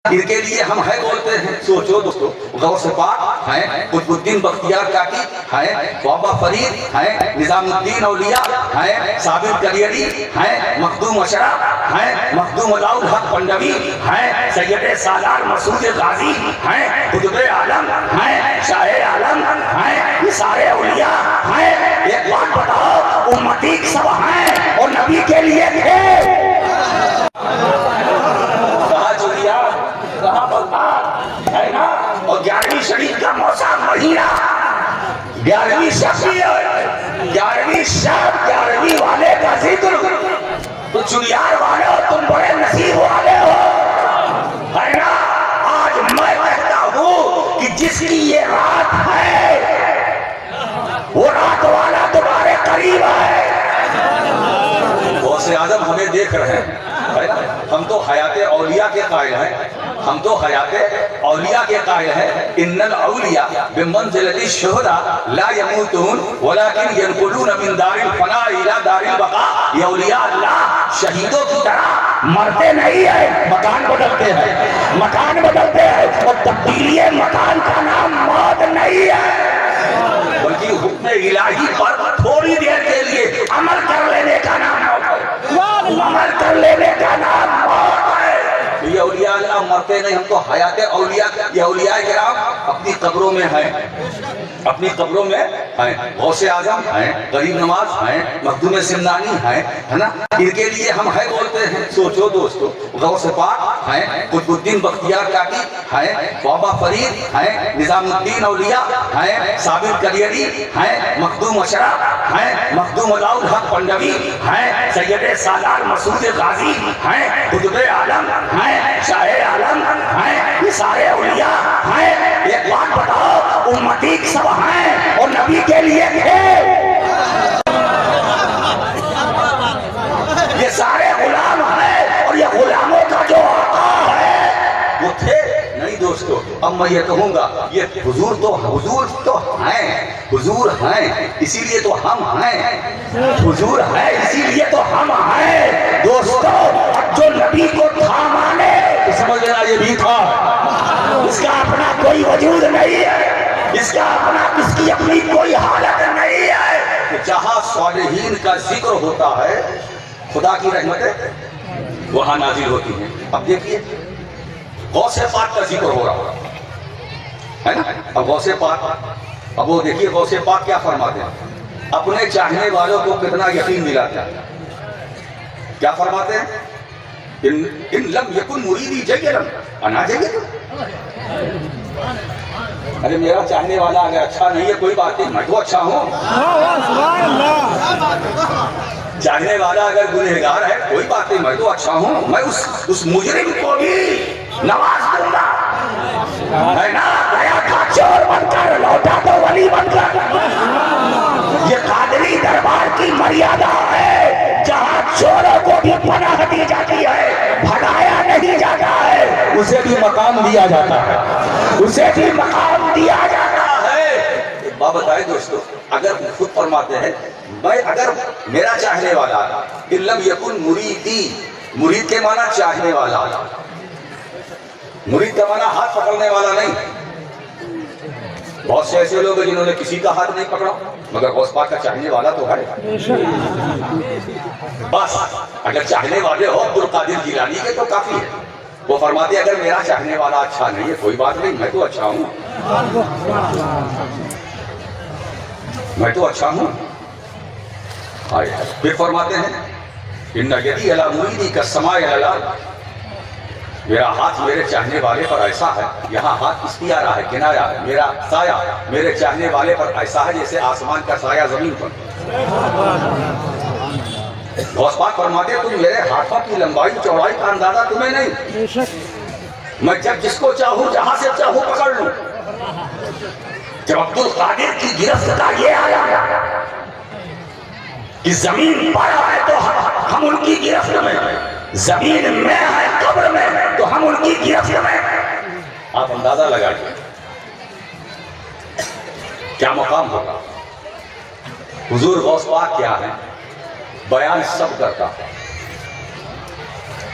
ان کے لیے ہم ہے بولتے ہیں. سوچو دوستو، غوث پاک ہیں، قطب الدین بختیار کاکی ہیں، بابا فرید ہیں، نظام الدین اولیاء ہیں، صابر کلیری ہیں، مخدوم اشرف ہیں، مخدوم علاؤ الحق پنڈوی ہیں، سید سالار مسعود غازی ہیں، قطب عالم ہیں، شاہ عالم ہیں، یہ سارے اولیاء ہیں. ایک بات بتاؤ، امتی سب ہیں اور نبی کے لیے تھے. ہے نا؟ اور 11ویں شریف کا موسم مہینہ 11ویں شب 11ویں شب 11ویں والے کا ذکر. تو چنیار والے ہو، تم بڑے نصیب والے ہو. ہے نا؟ آج میں کہتا ہوں کہ جس کی یہ رات ہے وہ رات والا تمہارے قریب ہے. غوث اعظم ہمیں دیکھ رہے ہیں. ہم تو حیات اولیاء کے قائل ہیں. ہم تو حیات اولیاء کے قائل ہیں. ان الاولیاء بمنزلۃ الشہداء لا يموتون ولكن ينقلون من دار الفناء الى دار البقاء. یہ اولیاء اللہ شہیدوں کی طرح مرتے نہیں ہیں، مکان بدلتے ہیں. مکان بدلتے ہیں اور تبدیلی مکان کا نام موت نہیں ہے، بلکہ حکم الہی پر تھوڑی دیر کے لیے عمل کر لینے کا نام موت ہے. عمل کر لینے کا نام موت ہے. یہ اولیاء اللہ مرتے نہیں. ہم تو حیات اولیاء. یہ اولیاء کرام اپنی قبروں میں ہیں، اپنی قبروں میں ہیں. غوث اعظم ہیں، غریب نواز ہیں، مخدوم سمنانی ہیں. ہے نا؟ ان کے لیے ہم ہے بولتے ہیں. سوچو دوستو، غوث پاک ہیں، قطب الدین بختیار کاکی ہیں، بابا فرید ہیں، نظام الدین اولیاء ہیں، صابر کلیری ہیں، مخدوم اشرف ہیں، مخدوم علاؤ الحق پنڈوی ہیں، سید سالار مسعود غازی ہیں، قطب عالم ہیں، شاہ عالم ہیں. یہ سارے اولیاء ہیں. ایک بات بتاؤ، امتی سب ہیں اور نبی کے لیے تھے. یہ سارے غلام ہیں اور یہ غلاموں کا جو آقا ہے وہ تھے نہیں دوستو. اب میں یہ کہوں گا، یہ حضور تو ہیں، حضور ہیں اسی لیے تو ہم ہیں. حضور ہے اسی لیے تو ہم ہیں دوستو. اب جو نبی کو تھا مانے تو سمجھ لینا یہ بھی تھا. اس کا اپنا کوئی وجود نہیں ہے، اس کا اس کی اپنی کوئی حالت نہیں ہے. جہاں صالحین کا ذکر ہوتا ہے خدا کی رحمتیں وہاں نازل ہوتی ہیں. اب دیکھیے غوث پاک کا ذکر ہو رہا ہے نا. اب غوث پاک، اب وہ دیکھیے غوث پاک کیا فرماتے ہیں. اپنے چاہنے والوں کو کتنا یقین دلاتا ہے. کیا فرماتے ہیں؟ ان لم یکن مریدی جیدن انا جید. ارے میرا چاہنے والا اگر اچھا نہیں ہے کوئی بات نہیں، میں تو اچھا ہوں. چاہنے والا اگر گنہگار ہے کوئی بات نہیں، میں تو اچھا ہوں. میں اس مجرم کو بھی نواز دوں گا. ہے نا؟ گیا تھا چور بن کر، لوٹا تو ولی بن کر. یہ قادری دربار کی مریادہ ہے، جہاں چوروں کو بھی پناہ دی جاتی ہے، بھگایا نہیں جاتا ہے، اسے بھی مقام دیا جاتا ہے، اسے بھی مقام دیا جاتا ہے. ایک بات بتائے دوستو، اگر خود فرماتے ہیں میں اگر میرا چاہنے والا ان لم یکن مریدی، مرید کے معنی چاہنے والا، مرید کا معنی ہاتھ پکڑنے والا نہیں. بہت سے ایسے لوگ ہیں جنہوں نے کسی کا ہاتھ نہیں پکڑا مگر غوث پاک کا چاہنے والا تو ہے. بس اگر چاہنے والے ہو عبد القادر جیلانی کے تو کافی ہے. وہ فرماتے ہیں اگر میرا چاہنے والا اچھا نہیں ہے کوئی بات نہیں، میں تو اچھا ہوں، میں تو اچھا ہوں. پھر فرماتے ہیں ان یدی علی مریدی کالسماء علی الارض. میرا ہاتھ میرے چاہنے والے پر ایسا ہے، یہاں ہاتھ کس کی آ رہا ہے؟ کنایا ہے. میرا سایہ میرے چاہنے والے پر ایسا ہے جیسے آسمان کا سایہ زمین پر. غوث پاک فرماتے ہیں تم میرے ہاتھوں کی لمبائی چوڑائی کا اندازہ تمہیں نہیں. میں جب جس کو چاہوں جہاں سے چاہوں پکڑ لوں. جب عبد القادر کی گرفت کا یہ آیا کہ زمین پر ہے تو ہم ان کی گرفت میں، زمین میں ہے قبر میں تو ہم ان کی گرفت میں. آپ اندازہ لگائیے کیا مقام ہوگا. حضور غوث پاک کیا ہے بیان سب کرتا ہے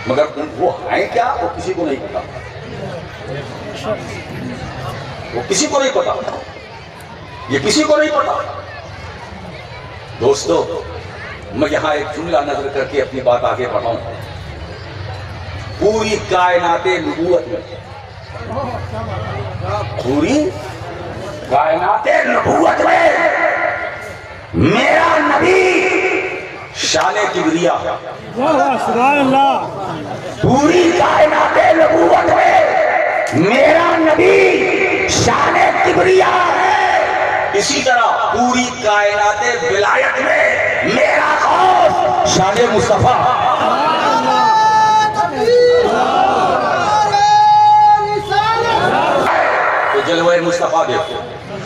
مگر وہ ہیں کیا وہ کسی کو نہیں پتا. وہ کسی کو نہیں پتا، یہ کسی کو نہیں پتا۔ دوستو میں یہاں ایک جملہ نظر کر کے اپنی بات آگے بڑھاؤں۔ پوری کائنات نبوت میں، پوری کائنات نبوت میں میرا نبی شان کبریا، سبحان اللہ، پوری کائنات نبوت میں میرا نبی شان کبریا ہے۔ اسی طرح پوری کائنات ولایت میں میرا غوث شان مصطفیٰ۔ تو جلوہ مصطفیٰ دیکھو،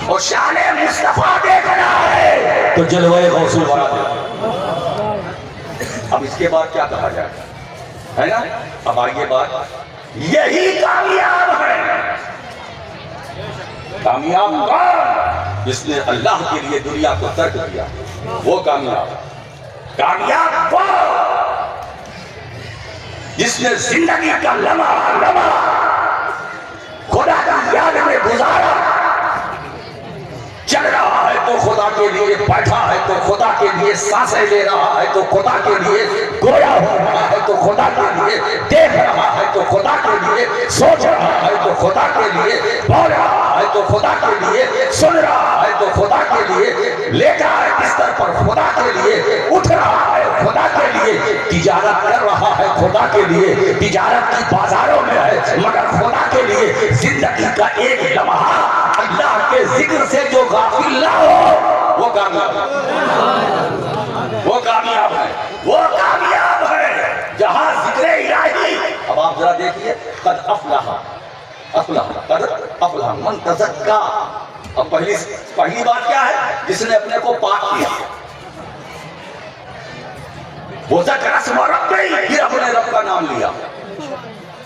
اور شان مصطفیٰ دیکھنا ہے تو جلوہ غوث الورا دیکھو۔ اب اس کے بعد کیا کہا جائے، ہے نا؟ اب آئیے بات، یہی کامیاب ہے۔ کامیاب کون؟ جس نے اللہ کے لیے دنیا کو ترک کیا، وہ کامیاب۔ کامیاب وہ جس نے زندگی کا لمحہ لمحہ خدا کی یاد میں گزارا، چل رہا ہے تو خدا کے لیے، بیٹھا ہے تو خدا کے لیے، سانسیں لے رہا ہے تو خدا کے لیے، گویا ہو رہا ہے تو خدا کے لیے، دیکھ رہا ہے تو خدا کے لیے، سوچ رہا ہے تو خدا کے لیے، بول رہا ہے تو خدا کے لیے، سن رہا ہے تو خدا کے لیے، لیٹا ہے بستر پر خدا کے لیے، اٹھ رہا ہے خدا کے لیے، تجارت کر رہا ہے خدا کے لیے، تجارت کی بازاروں میں ہے مگر خدا کے لیے۔ زندگی کا ایک لمحہ اللہ کے ذکر سے جو غافل نہ ہو، وہ کامیاب ہے، وہ کامیاب ہے، وہ کامیاب ہے جہاں ذکر الہی۔ اب آپ ذرا دیکھیے، قد افلح، قد افلح من تزکا۔ اب پہلی بات کیا ہے؟ جس نے اپنے کو پاک کیا، وہ ذکر اسم ربی، پھر اپنے رب کا نام لیا۔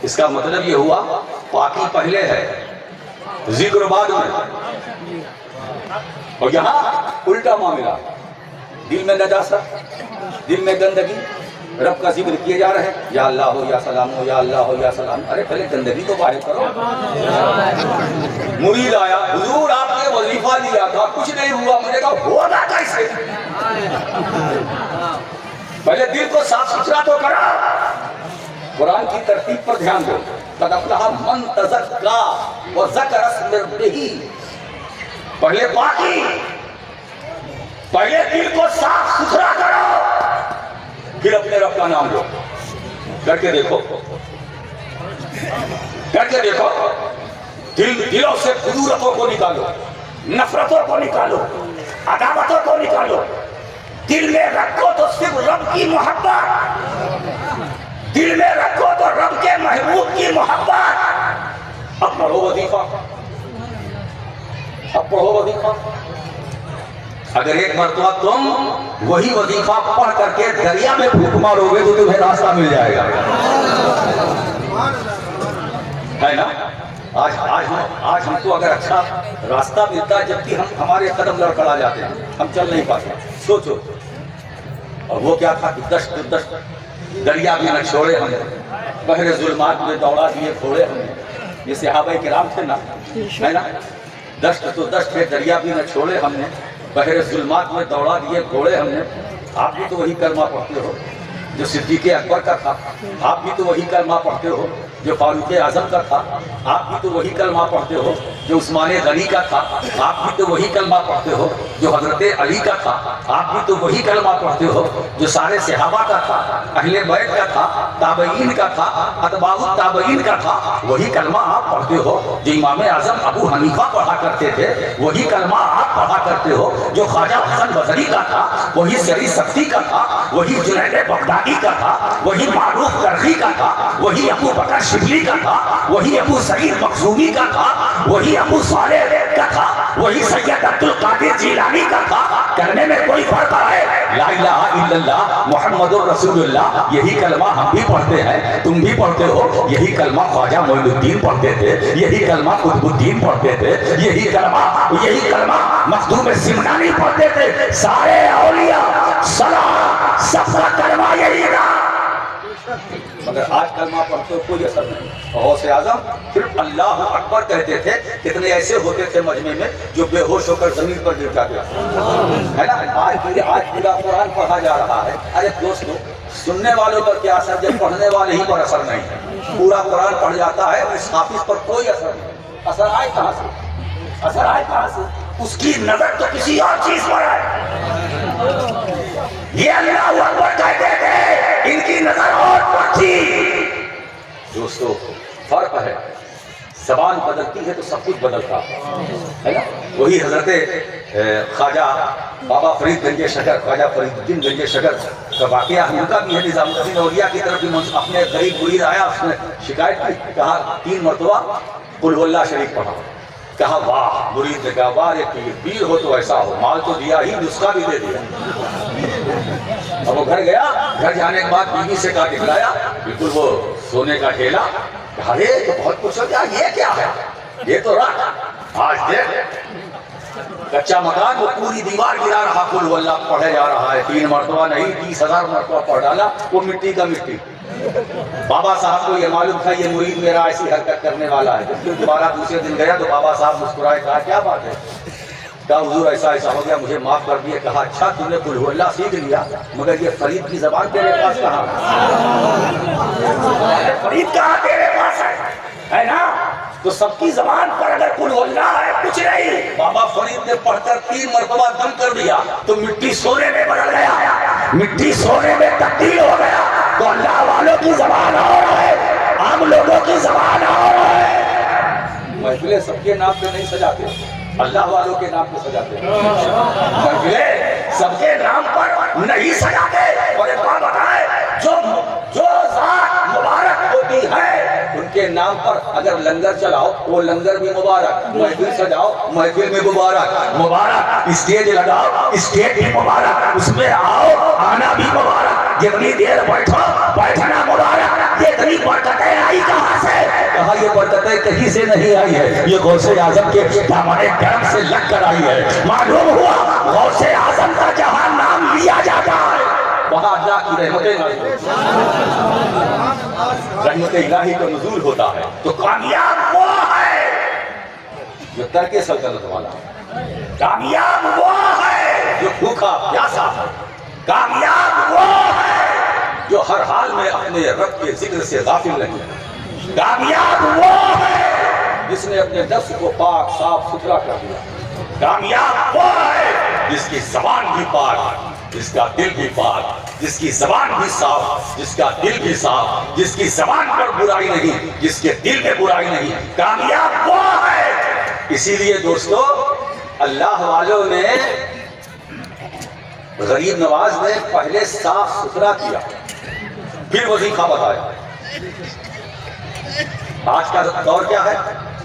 اس کا مطلب یہ ہوا پاکی پہلے ہے، ذکر بعد میں۔ اور یہاں الٹا معاملہ، دل میں نجاست، دل میں گندگی، رب کا ذکر کیے جا رہے ہیں، یا اللہ ہو یا سلام ہو، یا اللہ ہو یا سلام۔ ارے پہلے گندگی تو باہر کرو۔ مرید آیا، حضور آپ نے وظیفہ دیا تھا، کچھ نہیں ہوا۔ میں نے کہا ہوگا کیسے؟ پہلے دل کو صاف ستھرا تو کرا۔ قرآن کی ترتیب پر دھیان دو، قد افلح من تزکا وذکر اسم ربہ۔ پہلے پاکی، پہلے دل کو صاف ستھرا کرو، پھر اپنے رب کا نام لو۔ کر کے دیکھو، کر کے دیکھو، دلوں سے خدورتوں کو نکالو، نفرتوں کو نکالو، عداوتوں کو نکالو۔ دل میں رکھو تو صرف رب کی محبت، دل میں رکھو تو رب کے محبوب کی محبت۔ اب پڑھو وظیفہ، اب پڑھو وظیفہ۔ اگر ایک مرتبہ تم وہی وظیفہ پڑھ کر کے دریا میں پھونک مارو گے تو تمہیں راستہ مل جائے گا، ہے نا؟ آج ہم کو اگر اچھا راستہ ملتا ہے جبکہ ہمارے قدم لڑکھڑا جاتے ہیں، ہم چل نہیں پاتے۔ سوچو، اور وہ کیا تھا کہ دشت دریا بھی نہ چھوڑے ہم نے، بحر ظلمات میں دوڑا دیے گھوڑے ہم نے۔ یہ صحابہ کرام تھے نا، ہے نا؟ دشت تو دشت ہے، دریا بھی نہ چھوڑے ہم نے، بحر ظلمات میں دوڑا دیے گھوڑے ہم نے۔ آپ بھی تو وہی کلمہ پڑھتے ہو جو صدیق اکبر کا تھا، آپ بھی تو وہی کلمہ پڑھتے ہو جو فاروق اعظم کا تھا، آپ بھی تو وہی کلمہ پڑھتے ہو جو عثمان غنی کا تھا، آپ بھی تو وہی کلمہ پڑھتے ہو جو حضرت علی کا تھا، آپ بھی تو وہی کلمہ پڑھتے ہو جو سارے صحابہ کا تھا، اہل بیت کا تھا، تابعین کا تھا، اتباع التابعین کا تھا۔ وہی کلمہ آپ پڑھتے ہو جو امام اعظم ابو حنیفہ پڑھا کرتے تھے، وہی کلمہ آپ پڑھا کرتے ہو جو خواجہ حسن بصری کا تھا، وہی سری سختی کا تھا، وہی جنید بغدادی کا تھا، وہی معروف کرخی کا تھا، وہی ابو بکر شبلی کا تھا، وہی ابو سعید مخزومی کا تھا، وہی ابو صالح کا تھا، وہی سید عبد القادر جیلانی کا تھا۔ کرنے میں کوئی فرق ہے؟ لا الہ الا اللہ محمد الرسول اللہ، یہی کلمہ ہم بھی پڑھتے ہیں، تم بھی پڑھتے ہو۔ یہی کلمہ خواجہ معین الدین پڑھتے تھے، یہی کلمہ قطب الدین پڑھتے تھے، یہی کلمہ مخدوم سمنانی پڑھتے تھے۔ سارے اولیاء صلاح سب کا کلمہ یہی تھا۔ مگر آج کلمہ پڑھتے کوئی اثر نہیں. غوث اعظم صرف اللہ اکبر کہتے تھے. کتنے ایسے ہوتے تھے مجمع میں جو بے ہوش ہو کر زمین پر گر جاتے ہے نا. آج پورا قرآن پڑھا جا رہا ہے. ارے دوستو سننے والوں پر کیا اثر جب پڑھنے والے ہی پر اثر نہیں ہے. پورا قرآن پڑھ جاتا ہے اس حافظ پر کوئی اثر نہیں. اثر آئے کہاں سے؟ اثر آئے کہاں سے؟ اس کی نظر تو کسی اور چیز پر ہے. یہ اللہ اکبر کہتے تھے ان کی نظر اور پر تھی. دوستو فرق ہے. زبان بدلتی ہے تو سب کچھ بدلتا ہے نا. وہی حضرت خواجہ بابا فرید گنج شکر خواجہ فرید الدین گنج شکر کا واقعہ ان کا بھی ہے. نظام الدین اولیاء کی طرف بھی اپنے غریب مرید آیا, اس نے شکایت کی, کہا 3 مرتبہ قل هو اللہ شریف پڑھا. کہا واہ. مرید نے کہا واہ یہ پیر ہو تو ایسا ہو, مال تو دیا ہی, نسخہ بھی دے دیا. اب وہ گھر گیا, گھر جانے کے بعد بیوی سے کہا دکھلایا بالکل وہ سونے کا ٹھیلا. ارے تو بہت کچھ ہو گیا, یہ کیا ہے؟ یہ تو رکھ. آج دیکھ کچا مکان وہ پوری دیوار گرا رہا, قل هو اللہ پڑھے جا رہا ہے. 3 مرتبہ نہیں 30,000 مرتبہ پڑھ ڈالا. وہ مٹی کا مٹی. بابا صاحب کو یہ معلوم تھا یہ مرید میرا ایسی حرکت کرنے والا ہے. جب دوبارہ دوسرے دن گیا تو بابا صاحب مسکرائے, کہا کیا بات ہے؟ کہا حضور ایسا ایسا ہو گیا, مجھے معاف کر دیے. کہا اچھا تم نے قل هو اللہ سیکھ لیا, مگر یہ فرید کی زبان تیرے پاس کہاں ہے؟ فرید کہاں تیرے پاس ہے نا. تو سب کی زبان پر اگر قل هو اللہ ہے کچھ نہیں. بابا فرید نے پڑھ کر 3 مرتبہ دم کر دیا تو مٹی سونے میں بدل گیا, مٹی سونے میں تبدیل ہو گیا. تو اللہ والوں کی زبان اور ہے, عام لوگوں کی زبان اور ہے. محفلیں سب کے نام پہ نہیں سجاتے, اللہ والوں کے نام پہ سجاتے. محفلیں سب کے نام پر نہیں سجاتے. اور ایک بات بتائے, جو ذات مبارک ہوتی ہے ان کے نام پر اگر لنگر چلاؤ وہ لنگر بھی مبارک, محفل سجاؤ محفل میں مبارک, مبارک اسٹیج لگاؤ اسٹیج بھی مبارک, اس میں آؤ آنا بھی مبارک, جتنی دیر بیٹھو بیٹھنا مبارک. یہ اتنی برکتیں آئی کہاں سے؟ کہا یہ برکتیں کہیں سے نہیں آئی ہے, یہ غوث اعظم کے ہمارے کرم سے لگ کر آئی ہے. معلوم ہوا غوث اعظم کا جہاں نام لیا جاتا ہے وہاں اللہ کی رحمت الہی کا نزول ہوتا ہے. تو کامیاب وہ ہے جو ترک سلطنت والا, کامیاب وہ ہے جو بھوکا پیاسا, کامیاب وہ ہے جو ہر حال میں اپنے رب کے ذکر سے غافل نہیں, کامیاب وہ ہے جس نے اپنے نفس کو پاک صاف ستھرا کر دیا, کامیاب وہ ہے جس کی زبان بھی پاک جس کا دل بھی پاک, جس کی زبان بھی صاف جس کا دل بھی صاف, جس کی زبان پر برائی نہیں جس کے دل میں برائی نہیں. کامیاب وہ ہے. اسی لیے دوستو اللہ والوں نے غریب نواز نے پہلے صاف ستھرا کیا پھر وظیفہ بتایا. آج کا دور کیا ہے,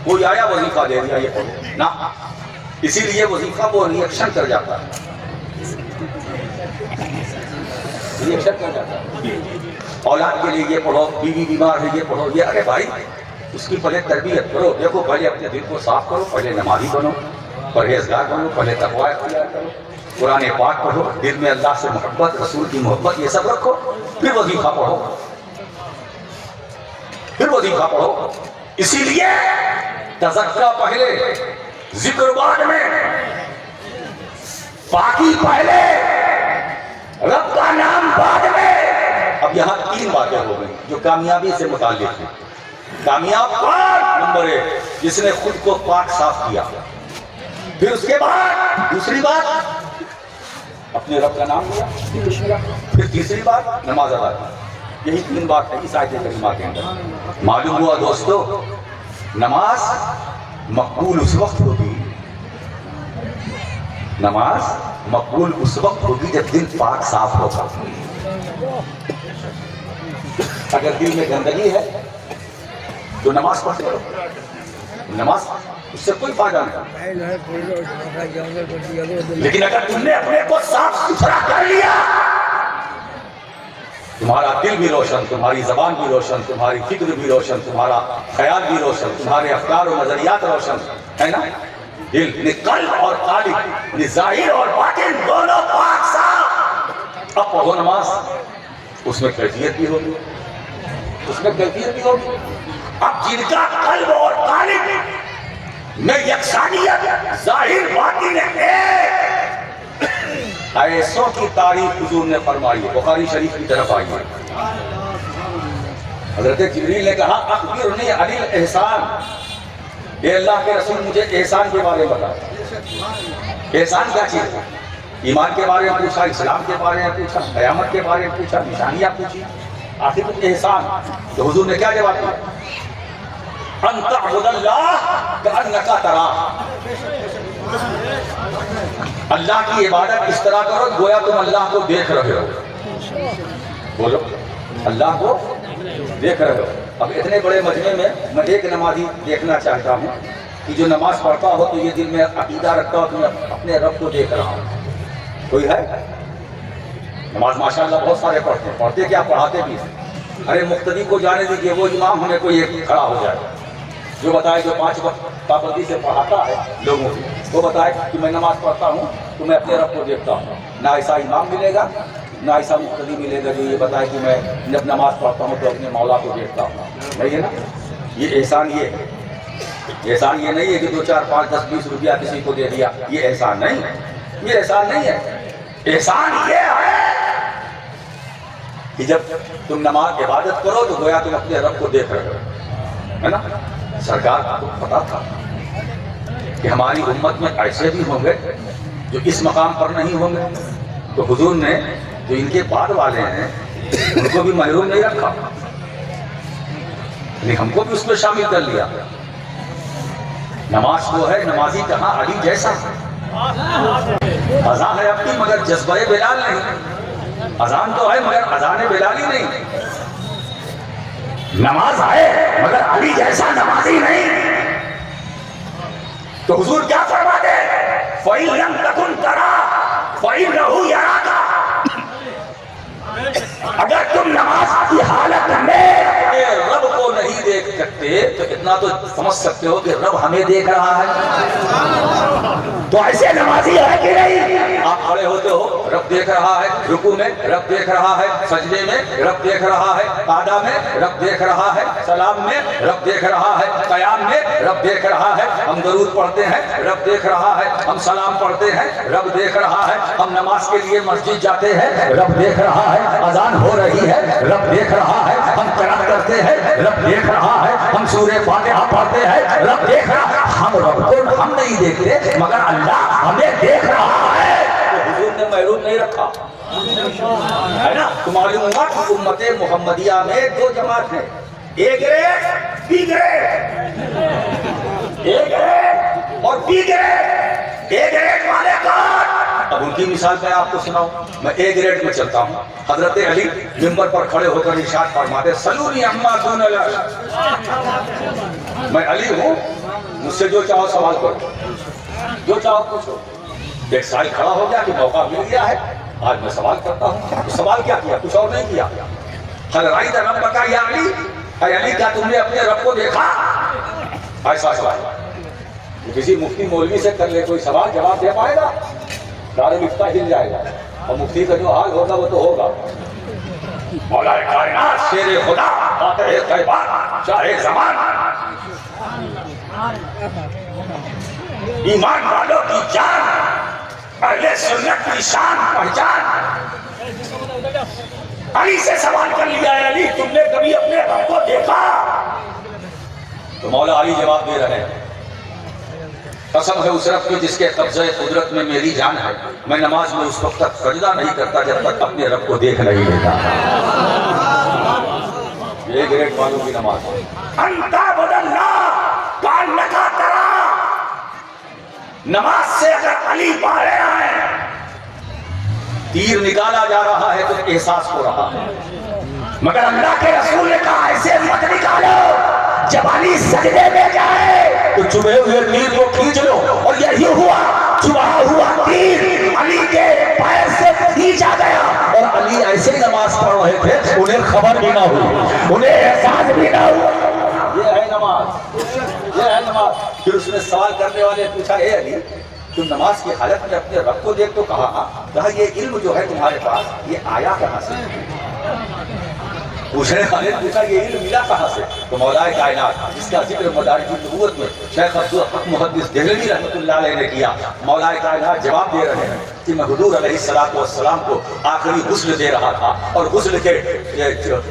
کوئی آیا وظیفہ دے دیا یہ پڑھو نا. اسی لیے وظیفہ کو ریئیکشن کر جاتا ہے, ریئیکشن کر جاتا ہے. اولاد کے لیے یہ پڑھو, بیوی بیمار ہے یہ پڑھو, یہ ارے بھائی اس کی پہلے تربیت کرو. دیکھو پہلے اپنے دل کو صاف کرو, پہلے نمازی بنو, پرہیزگار بنو, پہلے تقوی اختیار کرو, قرآن پاک پڑھو, دل میں اللہ سے محبت رسول کی محبت یہ سب رکھو, پھر وظیفہ پڑھو, پھر وظیفہ پڑھو. اسی لیے تذکرہ پہلے ذکر بعد میں, پاکی پہلے رب کا نام بعد میں. اب یہاں 3 باتیں ہو گئی جو کامیابی سے متعلق ہیں. کامیاب کون؟ نمبر 1 جس نے خود کو پاک صاف کیا, پھر اس کے بعد دوسری بات اپنے رب کا نام لیا, پھر تیسری بات نماز ادا کی. یہی 3 بات ہے اس آیت کریمہ کے اندر. معلوم ہوا دوستو نماز مقبول اس وقت ہوگی, نماز مقبول اس وقت ہوگی جب دل پاک صاف ہوگا. اگر دل میں گندگی ہے تو نماز پڑھتے رہو, نماز اس سے کوئی فائدہ نہیں. لیکن اگر تم نے اپنے کو صاف ستھرا کر لیا, تمہارا دل بھی روشن, تمہاری زبان بھی روشن, تمہاری فکر بھی روشن, تمہارا خیال بھی روشن, تمہارے افکار و نظریات روشن ہے نا. دل قلب اور قالب ظاہر اور باطن دونوں پاک صاف. اب پڑھو نماز, اس میں کیفیت بھی ہوگی, اس میں کیفیت بھی ہوگی. اب جن کا قلب اور قالب میں یکسانیت ظاہر باطن ہے، ایسوں کی تعریف حضور نے فرمائی ہے. بخاری شریف کی طرف آئی ہے. حضرت جبریل نے کہا اخبرنی عن الاحسان، اے اللہ کے رسول مجھے احسان کے بارے میں بتا. احسان کیا چیز ہے؟ ایمان کے بارے میں پوچھا، اسلام کے بارے میں پوچھا، قیامت کے بارے میں پوچھا، نشانیاں پوچھی، آخر احسان. تو حضور نے کیا جواب دیا؟ ان تعبد اللہ کأنک تراہ، اللہ کی عبادت اس طرح کرو گویا تم اللہ کو دیکھ رہے ہو. بولو، اللہ کو دیکھ رہے ہو. اب اتنے بڑے مجمع میں ایک نمازی دیکھنا چاہتا ہوں کہ جو نماز پڑھتا ہو تو یہ دل میں عقیدہ رکھتا ہو کہ میں اپنے رب کو دیکھ رہا ہوں. کوئی ہے؟ نماز ماشاءاللہ بہت سارے پڑھتے ہیں. پڑھتے کیا؟ پڑھاتے بھی ہیں. ارے مقتدی کو جانے دیجیے، وہ امام ہمیں کوئی ایک کھڑا ہو جائے جو بتائے، جو 5 وقت پابندی سے پڑھاتا ہے لوگوں کو، وہ بتائے کہ میں نماز پڑھتا ہوں تو میں اپنے رب کو دیکھتا ہوں. نہ ایسا امام ملے گا، نہ ایسا مقتدی ملے گا جو یہ بتائے کہ میں جب نماز پڑھتا ہوں تو اپنے مولا کو دیکھتا ہوں. نہیں ہے نا؟ یہ احسان یہ ہے. احسان یہ نہیں ہے کہ 2 4 5 10 20 روپیہ کسی کو دے دیا، یہ احسان نہیں ہے. یہ احسان نہیں ہے. احسان یہ ہے کہ جب تم نماز عبادت کرو تو گویا تم اپنے رب کو دیکھ رہے ہو. ہے نا؟ سرکار کو پتا تھا کہ ہماری امت میں ایسے بھی ہوں گے جو اس مقام پر نہیں ہوں گے، تو حضور نے جو ان کے بعد والے ہیں ان کو بھی محروم نہیں رکھا، ہم کو بھی اس میں شامل کر لیا. نماز تو ہے، نمازی کہاں علی جیسا. اذان ہے اپنی مگر جذبہ بلال نہیں. اذان تو ہے مگر اذان بلالی نہیں. نماز ہے مگر علی جیسا نمازی نہیں. تو حضور کیا فرماتے ہیں؟ فَإِن لَمْ تَكُنْ تَرَاهُ فَإِنَّهُ يَرَاكَ. اگر تم نماز کی حالت میں رب کو نہیں دیکھ سکتے تو اتنا تو سمجھ سکتے ہو کہ رب ہمیں دیکھ رہا ہے. تو ایسے نمازی ہے کہ نہیں؟ آپ کھڑے ہوتے ہو، رب دیکھ رہا ہے. رکوع میں رب دیکھ رہا ہے، سجدے میں رب دیکھ رہا ہے، قعدہ میں رب دیکھ رہا ہے، سلام میں رب دیکھ رہا ہے، قیام میں رب دیکھ رہا ہے. ہم درود پڑھتے ہیں، رب دیکھ رہا ہے. ہم سلام پڑھتے ہیں، رب دیکھ رہا ہے. ہم نماز کے لیے مسجد جاتے ہیں، رب دیکھ رہا ہے. اذان ہو رہی ہے، رب دیکھ رہا ہے. ہم قرات کرتے ہیں، رب دیکھ رہا ہے. ہم سورہ فاتحہ پڑھتے ہیں، رب دیکھ رہا ہے. ہم رب کو ہم نہیں دیکھتے مگر اللہ ہمیں دیکھ رہا ہے. تو حضور نے محروم نہیں رکھا. ہے نا؟ تمہاری امت محمدیہ میں 2 جماعت ہیں، A grade, B grade. A grade اور بی گریڈ. اے گریڈ والے کون؟ اب ان کی مثال میں آپ کو سناؤں. میں اے گریڈ میں چلتا ہوں. حضرت علی منبر پر کھڑے ہو کر ارشاد فرماتے سلونی عما دون العرش. میں علی ہوں، مجھ سے جو چاہو سوال کرو، جو چاہو پوچھو. ایک سائل کھڑا ہو گیا کہ موقع مل گیا ہے، آج میں سوال کرتا ہوں. تو سوال کیا کیا؟ کچھ اور نہیں کیا. حل رأیت ربک یا علی، اے علی کیا تم نے اپنے رب کو دیکھا؟ ایسا سوال کسی مفتی مولوی سے کر لے، کوئی سوال جواب دے پائے گا؟ دارالفتہ ہل جائے گا. اور مفتی کا جو حال ہوگا وہ تو ہوگا. مولا کائنات، شیر خدا، فاتح طیبہ، شاہ زمان، ایمان والوں کی جان، اہل سنت کی شان پہچان. علی سے سوال کر لیا ہے، علی تم نے کبھی اپنے رب کو دیکھا؟ تو مولا علی جواب دے رہے ہیں قسم ہے اس رب کی جس کے قبضہ قدرت میں میری جان ہے، میں نماز میں اس وقت تک سجدہ نہیں کرتا جب تک اپنے رب کو دیکھ نہیں لیتا. یہ گریٹ والوں کی نماز ہے. انتا بدلنا کانک تراہ. نماز سے اگر علی باہر آئے، تیر نکالا جا رہا ہے تو احساس ہو رہا ہے، مگر اللہ کے رسول نے کہا ایسے مت نکالو. جب علی سجدے میں جائے تو چبھے ہوئے تیر کو کھینچ لو. اور یہی ہوا، چبھا ہوا تیر علی کے پیر سے کھینچا گیا. اور علی ایسے نماز پڑھ رہے تھے انہیں خبر بھی نہ ہوئی، انہیں احساس بھی نہ ہوا. یہ ہے نماز، یہ ہے نماز. پھر اس نے سوال کرنے والے پوچھا اے علی تم نماز کی حالت میں اپنے رب کو دیکھ؟ تو کہا یہ علم جو ہے تمہارے پاس یہ آیا کہاں سے؟ پوچھنے والے نے پوچھا یہ علم ملا کہاں سے؟ تو مولا کائنات جس کا ذکر مدارج النبوت میں شیخ عبدالحق محدث دہلوی رحمۃ اللہ علیہ نے کیا، مولا کائنات جواب دے رہے ہیں کہ میں حضور علیہ السلام کو آخری غسل دے رہا تھا، اور غسل کے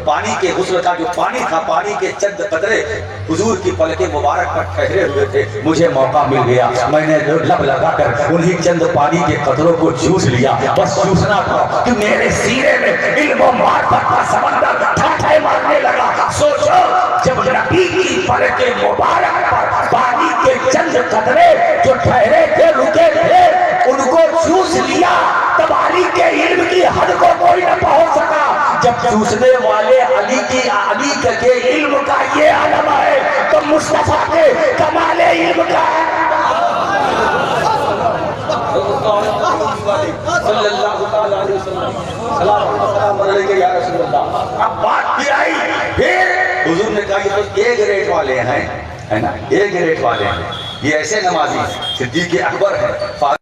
پانی کے غسل کا جو پانی تھا، پانی کے چند قطرے حضور کی پلک مبارک پر ٹھہرے ہوئے تھے، مجھے موقع مل گیا، میں نے لب لگا کر انہی چند پانی کے قطروں کو چوس لیا، بس چوسنا تھا کہ میرے سینے میں علم و معرفت کا سمندر ٹھٹھے مارنے لگا۔ سوچو جب نبی کی پلک مبارک پر پانی کے چند قطرے جو ٹھہرے تھے، رکے تھے، ان کو چوس لیا، تب علی کے علم کی حد کو کوئی نہ پہنچ سکا۔ جب چوسنے والے علی کے علم کا یہ عالم ہے تو مصطفیٰ کے کمال علم کا ہے۔ صلی اللہ علیہ وسلم، سلام علیکہ یا رسول اللہ۔ اب بات بھی آئی، پھر حضور نے کہا یہ تو اے گریڈ والے ہیں، ہے نا، اے گریڈ والے ہیں، یہ ایسے نمازی صدیق اکبر ہے،